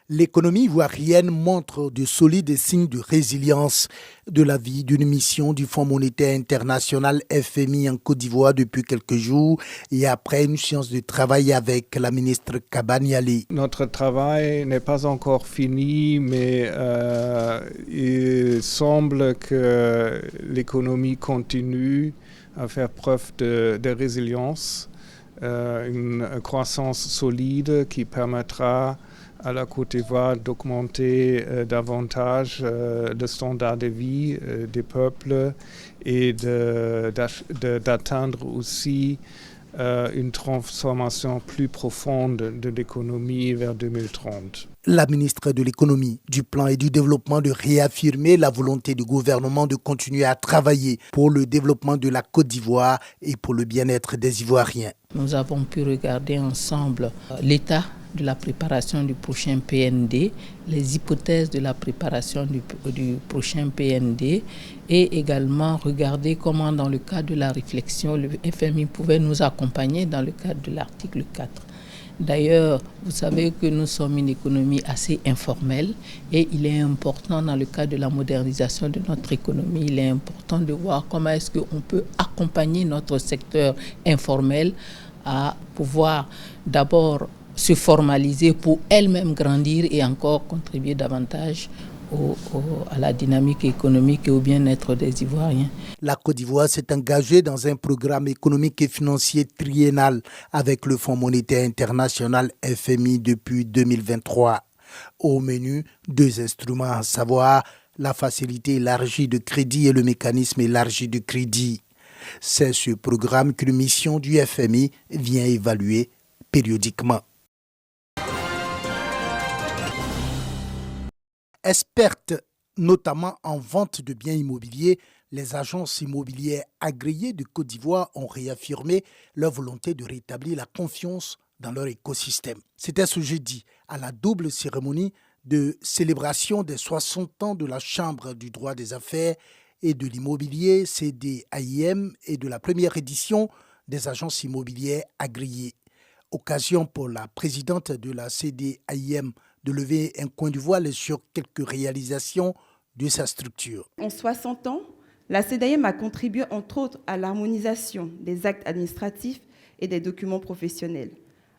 L'économie ivoirienne montre de solides signes de résilience de la vie d'une mission du Fonds monétaire international FMI en Côte d'Ivoire depuis quelques jours et après une séance de travail avec la ministre Kabaniali. Notre travail n'est pas encore fini, mais il semble que l'économie continue à faire preuve de résilience, une croissance solide qui permettra à la Côte d'Ivoire d'augmenter davantage le standard de vie des peuples et d'atteindre aussi une transformation plus profonde de l'économie vers 2030. La ministre de l'économie, du plan et du développement de réaffirmer la volonté du gouvernement de continuer à travailler pour le développement de la Côte d'Ivoire et pour le bien-être des Ivoiriens. Nous avons pu regarder ensemble l'état de la préparation du prochain PND, les hypothèses de la préparation du prochain PND et également regarder comment dans le cadre de la réflexion, le FMI pouvait nous accompagner dans le cadre de l'article 4. D'ailleurs, vous savez que nous sommes une économie assez informelle et il est important dans le cadre de la modernisation de notre économie, il est important de voir comment est-ce qu'on peut accompagner notre secteur informel à pouvoir d'abord se formaliser pour elle-même grandir et encore contribuer davantage à la dynamique économique et au bien-être des Ivoiriens. La Côte d'Ivoire s'est engagée dans un programme économique et financier triennal avec le Fonds monétaire international FMI depuis 2023. Au menu, 2 instruments, à savoir la facilité élargie de crédit et le mécanisme élargi de crédit. C'est ce programme qu'une mission du FMI vient évaluer périodiquement. Expertes notamment en vente de biens immobiliers, les agences immobilières agréées de Côte d'Ivoire ont réaffirmé leur volonté de rétablir la confiance dans leur écosystème. C'était ce jeudi à la double cérémonie de célébration des 60 ans de la Chambre du droit des affaires et de l'immobilier CDAIM et de la première édition des agences immobilières agréées. Occasion pour la présidente de la CDAIM de lever un coin du voile sur quelques réalisations de sa structure. En 60 ans, la CDAIM a contribué entre autres à l'harmonisation des actes administratifs et des documents professionnels,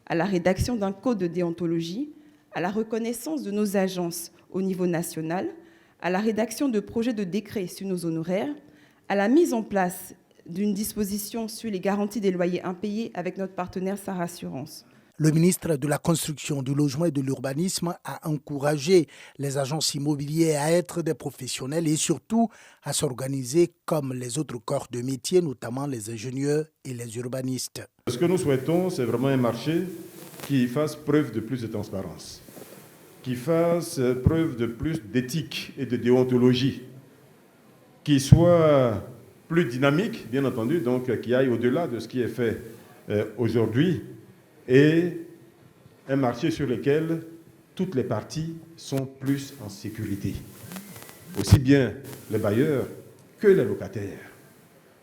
à la rédaction d'un code de déontologie, à la reconnaissance de nos agences au niveau national, à la rédaction de projets de décrets sur nos honoraires, à la mise en place d'une disposition sur les garanties des loyers impayés avec notre partenaire Sarah Assurance. Le ministre de la Construction, du Logement et de l'Urbanisme a encouragé les agences immobilières à être des professionnels et surtout à s'organiser comme les autres corps de métier, notamment les ingénieurs et les urbanistes. Ce que nous souhaitons, c'est vraiment un marché qui fasse preuve de plus de transparence, qui fasse preuve de plus d'éthique et de déontologie, qui soit plus dynamique, bien entendu, donc qui aille au-delà de ce qui est fait aujourd'hui, et un marché sur lequel toutes les parties sont plus en sécurité, aussi bien les bailleurs que les locataires.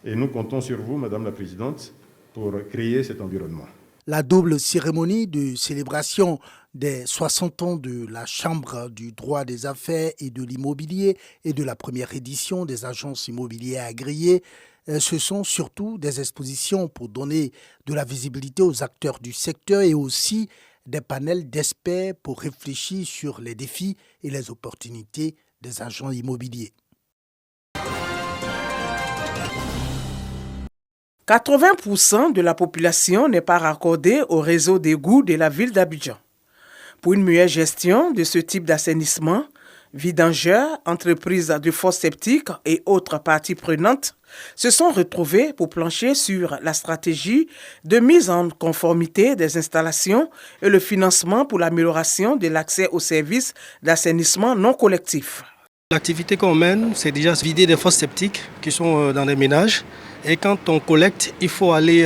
Et nous comptons sur vous, Madame la Présidente, pour créer cet environnement. La double cérémonie de célébration des 60 ans de la Chambre du droit des affaires et de l'immobilier et de la première édition des agences immobilières agréées, ce sont surtout des expositions pour donner de la visibilité aux acteurs du secteur et aussi des panels d'experts pour réfléchir sur les défis et les opportunités des agents immobiliers. 80% de la population n'est pas raccordée au réseau d'égouts de la ville d'Abidjan. Pour une meilleure gestion de ce type d'assainissement, vidangeurs, entreprises de fosses septiques et autres parties prenantes se sont retrouvés pour plancher sur la stratégie de mise en conformité des installations et le financement pour l'amélioration de l'accès aux services d'assainissement non collectif. L'activité qu'on mène, c'est déjà vider des fosses septiques qui sont dans les ménages. Et quand on collecte, il faut aller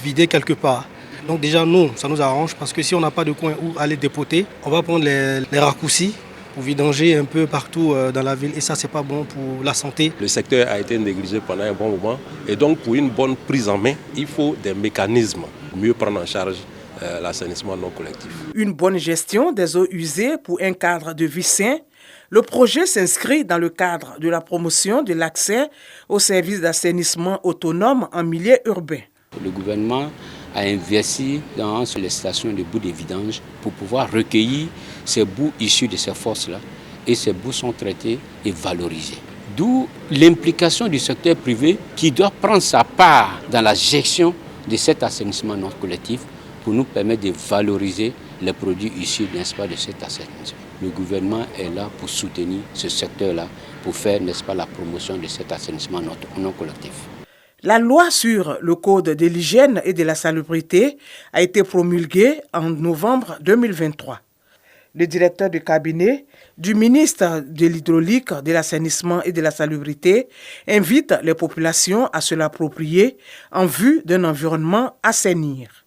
vider quelque part. Donc déjà, nous, ça nous arrange parce que si on n'a pas de coin où aller dépoter, on va prendre les raccourcis pour vidanger un peu partout dans la ville. Et ça, c'est pas bon pour la santé. Le secteur a été négligé pendant un bon moment. Et donc, pour une bonne prise en main, il faut des mécanismes pour mieux prendre en charge l'assainissement non collectif. Une bonne gestion des eaux usées pour un cadre de vie sain. Le projet s'inscrit dans le cadre de la promotion de l'accès aux services d'assainissement autonome en milieu urbain. Le gouvernement a investi dans les stations de boues de vidange pour pouvoir recueillir ces boues issues de ces fosses-là. Et ces boues sont traitées et valorisées. D'où l'implication du secteur privé qui doit prendre sa part dans la gestion de cet assainissement non collectif pour nous permettre de valoriser les produits issus, n'est-ce pas, de cet assainissement. Le gouvernement est là pour soutenir ce secteur-là, pour faire, n'est-ce pas, la promotion de cet assainissement non collectif. La loi sur le code de l'hygiène et de la salubrité a été promulguée en novembre 2023. Le directeur de cabinet du ministre de l'Hydraulique, de l'Assainissement et de la Salubrité invite les populations à se l'approprier en vue d'un environnement à assainir.